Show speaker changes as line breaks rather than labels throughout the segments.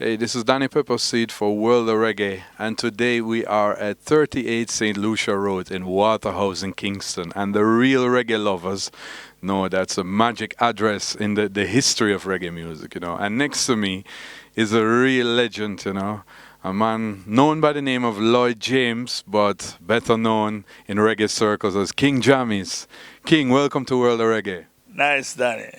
Hey, this is Danny Pepperseed for World of Reggae, and today we are at 38 St. Lucia Road in Waterhouse in Kingston. And the real reggae lovers know that's a magic address in the history of reggae music, you know. And next to me is a real legend, you know, a man known by the name of Lloyd James, but better known in reggae circles as King Jammys. King, welcome to World of Reggae.
Nice, Danny.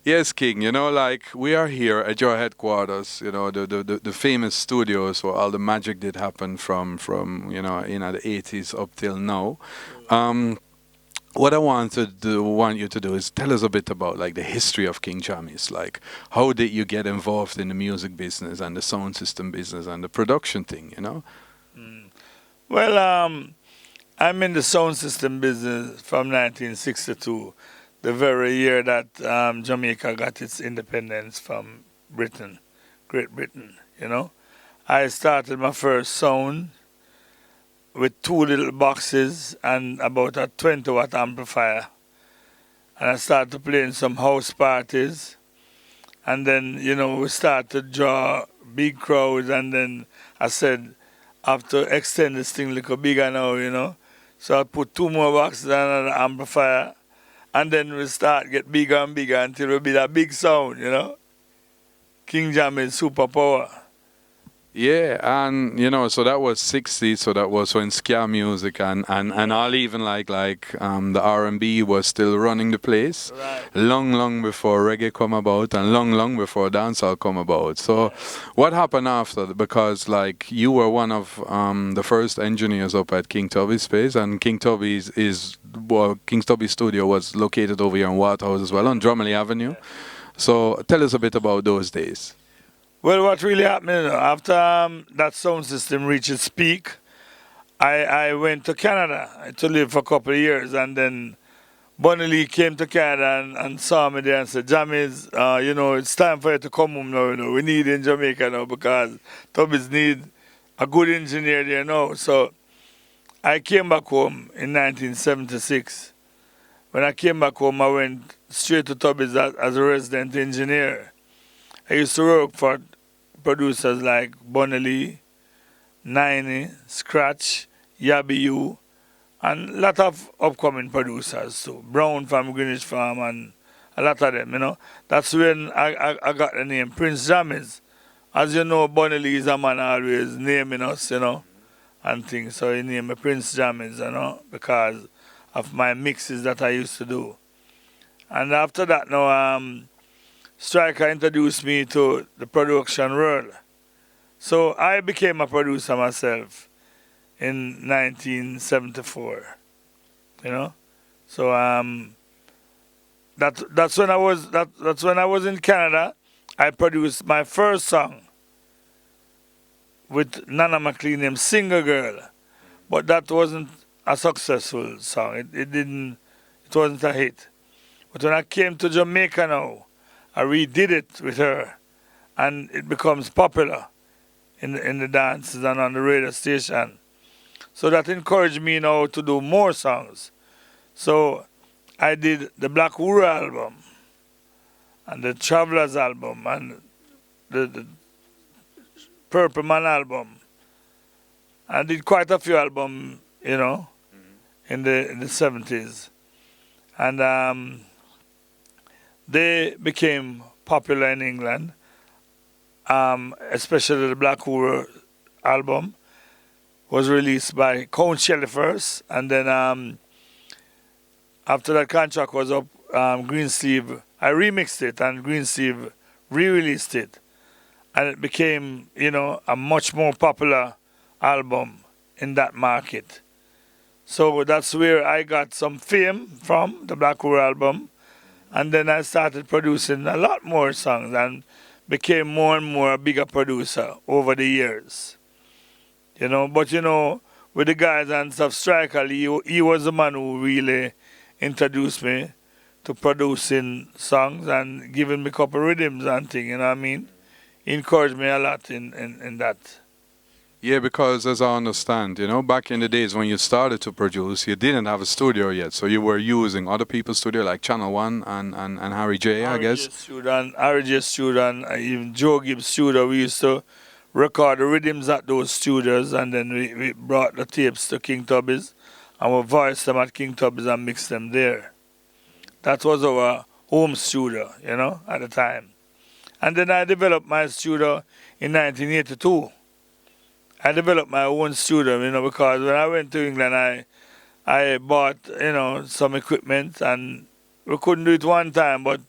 Yes, King, you know, like we are here at your headquarters, you know, the famous studios where all the magic did happen from you know, the 80s up till now. What I want you to do is tell us a bit about like the history of King Jammies. Like, how did you get involved in the music business and the sound system business and the production thing, you know?
Well, I'm in the sound system business from 1962, the very year that Jamaica got its independence from Britain, Great Britain, you know. I started my first sound with two little boxes and about a 20-watt amplifier. And I started playing some house parties. And then, you know, we started to draw big crowds. And then I said, I have to extend this thing a little bigger now, you know. So I put two more boxes and an amplifier. And then we start get bigger and bigger until we be that big sound, you know. King Jammy superpower.
Yeah, and you know, so that was 60s, so that was when ska music and all even the R&B was still running the place.
Right.
Long before reggae come about and long before dancehall come about. So what happened after? Because like you were one of the first engineers up at King Tubby's space, and King Tubby's King Tubby's studio was located over here in Waterhouse as well on Drumley Avenue. So tell us a bit about those days.
Well, what really happened, you know, after that sound system reached its peak, I went to Canada to live for a couple of years, and then Bunny Lee came to Canada and saw me there and said, Jammys, you know, it's time for you to come home now, you know, we need you in Jamaica now because Tubbies need a good engineer there now. So I came back home in 1976. When I came back home, I went straight to Tubbies as a resident engineer. I used to work for producers like Bunny Lee, 90, Scratch, Yabby U, and a lot of upcoming producers too. Brown from Greenwich Farm and a lot of them, you know. That's when I got the name Prince Jammys. As you know, Bunny Lee is a man always naming us, you know, and things. So he named me Prince Jammys, you know, because of my mixes that I used to do. And after that now, Striker introduced me to the production world. So I became a producer myself in 1974. You know? So that's when I was in Canada. I produced my first song with Nana McLean named Single Girl. But that wasn't a successful song. It wasn't a hit. But when I came to Jamaica now, I redid it with her, and it becomes popular in the dances and on the radio station. So that encouraged me now to do more songs. So I did the Black Huru album, and the Travelers album, and the Purple Man album. I did quite a few albums, you know, in the 70s. And they became popular in England, especially the Black Huru album was released by Count Shelley first, and then after that contract was up, Greensleeve, I remixed it, and Greensleeve re-released it, and it became, you know, a much more popular album in that market. So that's where I got some fame from, the Black Huru album. And then I started producing a lot more songs and became more and more a bigger producer over the years. You know, but you know, with the guys and stuff, Striker, he was the man who really introduced me to producing songs and giving me a couple rhythms and things, you know what I mean? He encouraged me a lot in that.
Yeah, because as I understand, back in the days when you started to produce, you didn't have a studio yet, so you were using other people's studio like Channel One and Harry J, I guess.
RJ studio, and even Joe Gibbs studio. We used to record the rhythms at those studios, and then we brought the tapes to King Tubby's, and we voiced them at King Tubby's and mixed them there. That was our home studio, at the time. And then I developed my studio in 1982. I developed my own studio, because when I went to England, I bought, some equipment, and we couldn't do it one time, but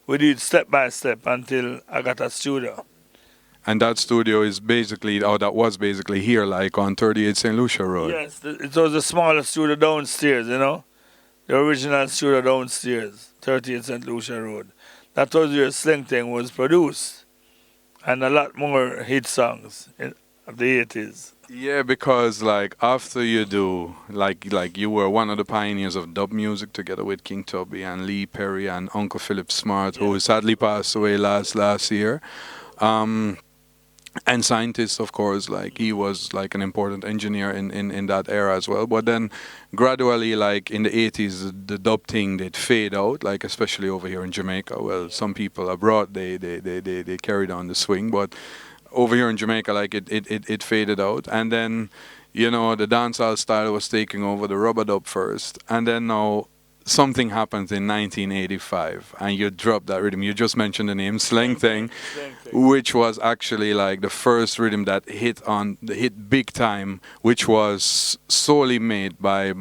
we did step by step until I got a studio.
And that studio is basically, or that was basically here, like on 38 St. Lucia Road.
Yes, it was the smaller studio downstairs, the original studio downstairs, 38 St. Lucia Road. That was where Sling Thing was produced, and a lot more hit songs of the 80s.
Yeah, because like after you do, like you were one of the pioneers of dub music together with King Tubby and Lee Perry and Uncle Philip Smart, who sadly passed away last year. And scientists, of course, like he was like an important engineer in that era as well. But then gradually, like in the 80s, the dub thing did fade out, like especially over here in Jamaica. Well, some people abroad, they carried on the swing, but over here in Jamaica, like it faded out. And then, the dancehall style was taking over the rubber dub first. And then now something happens in 1985 and you drop that rhythm. You just mentioned the name Slang Thing, which was actually like the first rhythm that hit big time, which was solely made by a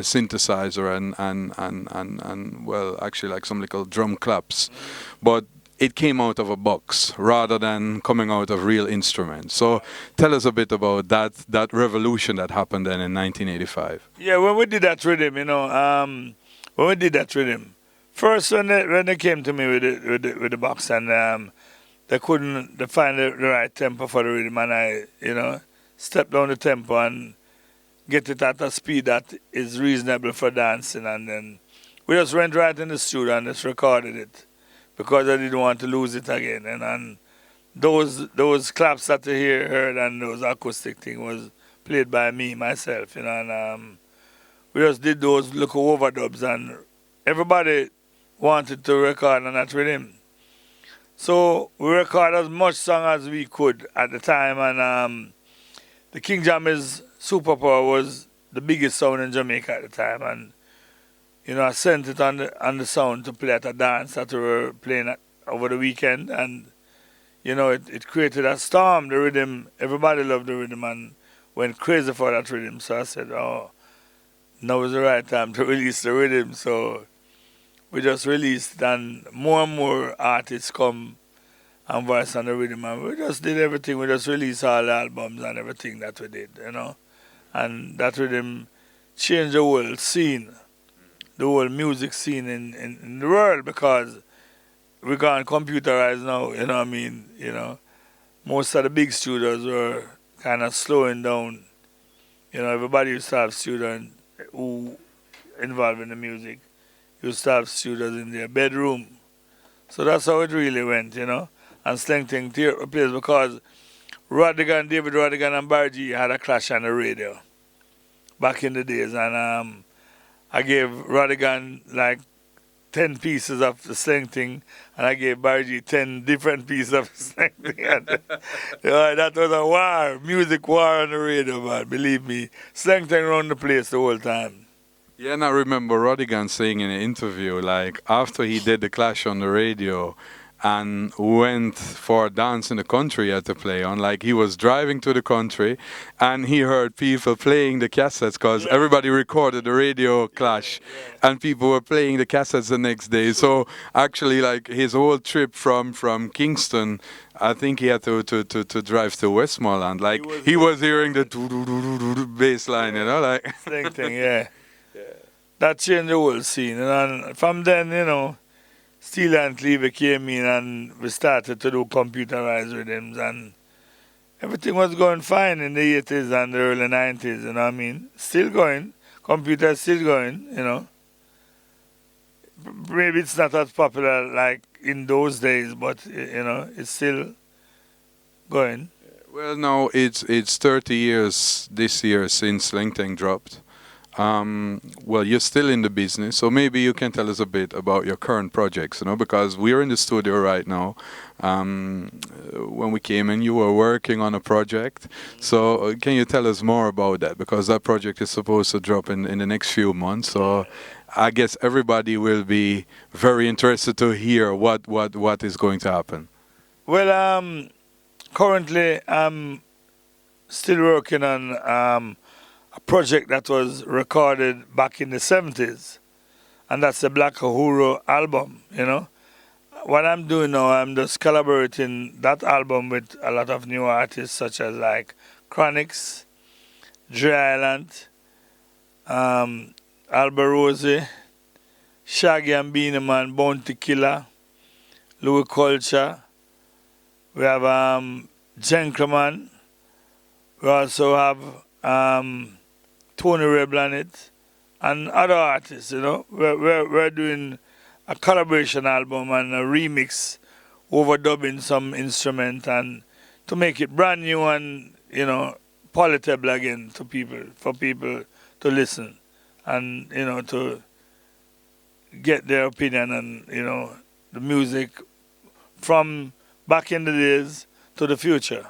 synthesizer and well, actually like some little drum claps. But it came out of a box rather than coming out of real instruments. So tell us a bit about that revolution that happened then in 1985.
Yeah, when we did that rhythm, first when they came to me with the box, and they couldn't find the right tempo for the rhythm, and I stepped down the tempo and get it at a speed that is reasonable for dancing, and then we just went right in the studio and just recorded it, because I didn't want to lose it again. And those claps that you heard and those acoustic thing was played by me, myself, and we just did those little overdubs, and everybody wanted to record on that rhythm. So we recorded as much song as we could at the time, and the King Jammy's Superpower was the biggest sound in Jamaica at the time, and I sent it on the sound to play at a dance that we were playing over the weekend, and it created a storm. The rhythm, everybody loved the rhythm and went crazy for that rhythm. So I said, oh, now is the right time to release the rhythm. So we just released it, and more artists come and voice on the rhythm, and we just did everything. We just released all the albums and everything that we did, and that rhythm changed the whole scene, the whole music scene in the world, because we're gone computerized now, what I mean? Most of the big studios were kind of slowing down. Everybody used to have studios who involved in the music. Used to have studios in their bedroom. So that's how it really went, And Sling Thing tear up place, because David Rodigan and Barry G had a clash on the radio back in the days, and I gave Rodigan like 10 pieces of the Sling Thing, and I gave Barry G 10 different pieces of the Sling Thing. And, that was a war, music war on the radio, man. Believe me. Sling Thing around the place the whole time.
Yeah, and I remember Rodigan saying in an interview, like after he did the clash on the radio and went for a dance in the country he had to play on, like he was driving to the country and he heard people playing the cassettes, because everybody recorded the radio clash, and people were playing the cassettes the next day. So actually, like his whole trip from Kingston, I think he had to drive to Westmoreland. Like he was hearing the bass line, like
Sling Thing, yeah. That changed the whole scene, and from then, Steele and Cleaver came in, and we started to do computerized rhythms, and everything was going fine in the 80s and the early 90s, what I mean? Still going. Computers still going, Maybe it's not as popular like in those days, but, it's still going.
Well, no, it's 30 years this year since LinkedIn dropped. Well, you're still in the business, so maybe you can tell us a bit about your current projects, because we're in the studio right now. When we came in, you were working on a project. So can you tell us more about that? Because that project is supposed to drop in the next few months. So I guess everybody will be very interested to hear what is going to happen.
Well, currently I'm still working on a project that was recorded back in the 70s, and that's the Black Uhuru album. What I'm doing now, I'm just collaborating that album with a lot of new artists such as like Chronix, Dre Island, Alba Shaggy and Beanie Man, Bounty Killer, Louis Culture. We have Gentleman. We also have Tony Rebel on it, and other artists. We're doing a collaboration album and a remix, overdubbing some instrument and to make it brand new and, palatable again to people, for people to listen and, to get their opinion and, the music from back in the days to the future.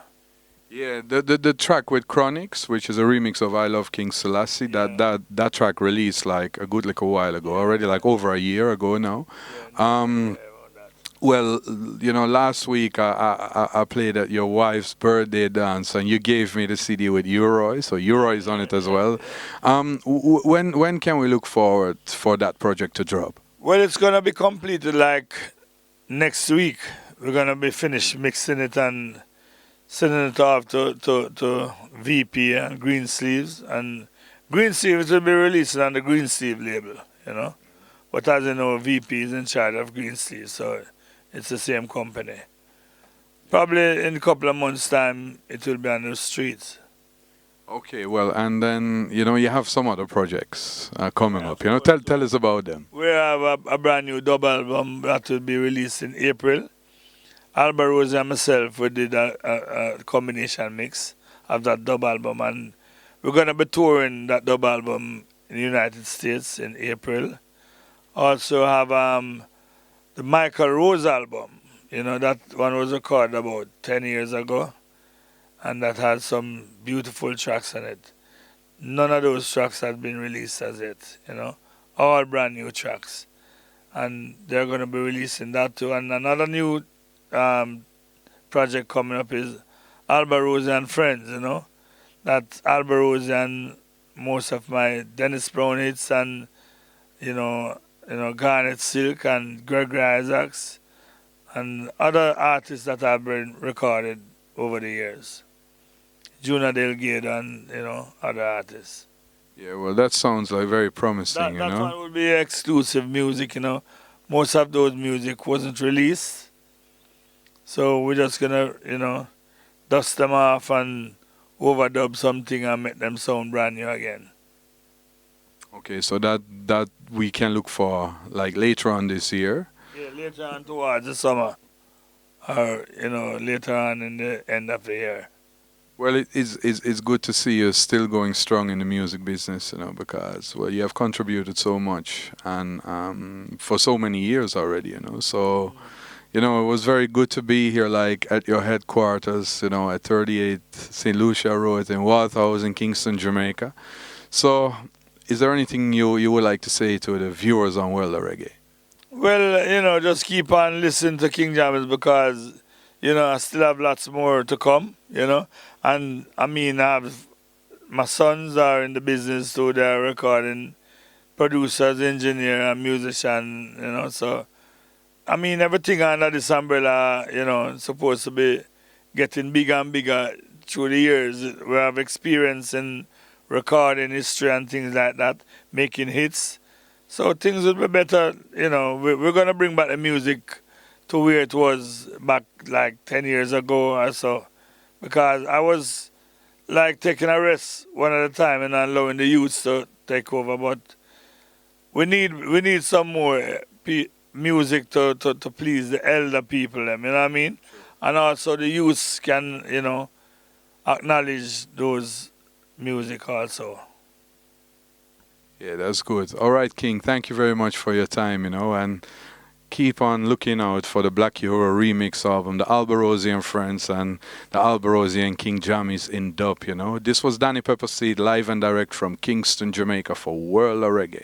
Yeah, the track with Chronix, which is a remix of I Love King Selassie, that track released like a good little while ago, already like over a year ago now. Well, last week I played at your wife's birthday dance, and you gave me the CD with Uroy, so Uroy is on it as well. When can we look forward for that project to drop?
Well, it's gonna be completed like next week. We're gonna be finished mixing it and sending it off to VP and Green Sleeves. And Green Sleeves will be released on the Green Sleeve label. But as you know, VP is in charge of Green Sleeves, so it's the same company. Probably in a couple of months' time, it will be on the streets.
Okay, well, and then, you have some other projects coming up. Tell us about them.
We have a brand new double album that will be released in April. Alba Rose and myself, we did a combination mix of that double album, and we're going to be touring that double album in the United States in April. Also have the Michael Rose album. That one was recorded about 10 years ago, and that had some beautiful tracks on it. None of those tracks had been released as yet, all brand new tracks. And they're going to be releasing that too. And another new project coming up is Alba Rose and Friends, That Alba Rose and most of my Dennis Brown hits and, Garnet Silk and Gregory Isaacs and other artists that have been recorded over the years. Juna Delgado and, other artists.
Yeah, well, that sounds like very promising,
That one will be exclusive music, Most of those music wasn't released. So we're just gonna, dust them off and overdub something and make them sound brand new again.
Okay, so that we can look for like later on this year.
Yeah, later on towards the summer, or later on in the end of the year.
Well, it's good to see you still going strong in the music business, because well, you have contributed so much and for so many years already, So. It was very good to be here, like at your headquarters, at 38 St. Lucia Road in Waterhouse in Kingston, Jamaica. So, is there anything you would like to say to the viewers on World of Reggae?
Well, just keep on listening to King Jammy because, I still have lots more to come, And my sons are in the business too. They're recording producers, engineer, and musician, so. Everything under this umbrella, supposed to be getting bigger and bigger through the years. We have experience in recording history and things like that, making hits. So things will be better, We're going to bring back the music to where it was back like 10 years ago or so. Because I was like taking a rest one at a time and allowing the youth to take over. But we need some more music to please the elder people, you know what I mean? And also the youth can, acknowledge those music also.
Yeah, that's good. All right, King, thank you very much for your time, and keep on looking out for the Black Euro remix album, the Alberosi and Friends, and the Alberosi and King Jammies in dub, This was Danny Pepperseed live and direct from Kingston, Jamaica for World of Reggae.